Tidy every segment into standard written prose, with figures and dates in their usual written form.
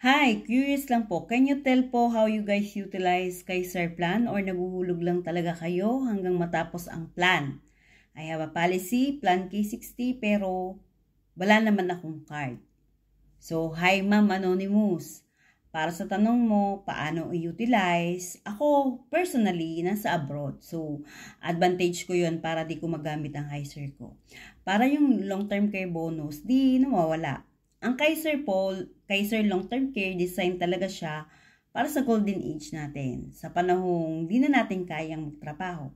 Hi, curious lang po. Can you tell po how you guys utilize Kaiser plan or naguhulog lang talaga kayo hanggang matapos ang plan? I have a policy, plan K60, pero wala naman akong card. So, hi Ma'am Anonymous. Para sa tanong mo, paano i-utilize? Ako, personally, nasa abroad. So, advantage ko yun para di ko magamit ang Kaiser ko. Para yung long-term care bonus, di nawawala. Ang Kaiser po, Kaiser long-term care, design talaga siya para sa golden age natin. Sa panahong di na natin kayang magtrabaho.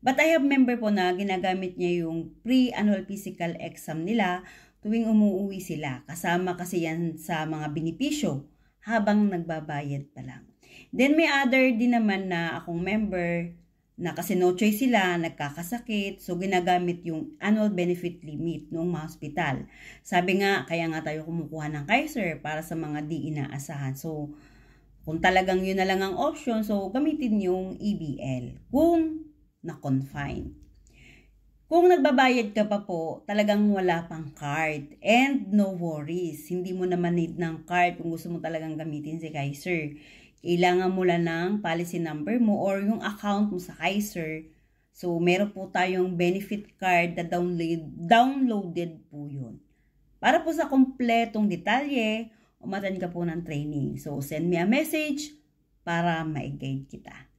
But I have member po na ginagamit niya yung pre-annual physical exam nila tuwing umuwi sila. Kasama kasi yan sa mga benepisyo habang nagbabayad pa lang. Then may other din naman na akong member na kasi no choice sila, nagkakasakit, so ginagamit yung annual benefit limit noong mga hospital. Sabi nga, kaya nga tayo kumukuha ng Kaiser para sa mga di inaasahan. So, kung talagang yun na lang ang option, so gamitin yung EBL kung na-confine. Kung nagbabayad ka pa po, talagang wala pang card. And no worries, hindi mo naman need ng card kung gusto mo talagang gamitin si Kaiser. Kailangan mo lang ng policy number mo or yung account mo sa Kaiser. So, meron po tayong benefit card na downloaded po yun. Para po sa kompletong detalye, umatan ka po ng training. So, send me a message para ma-guide kita.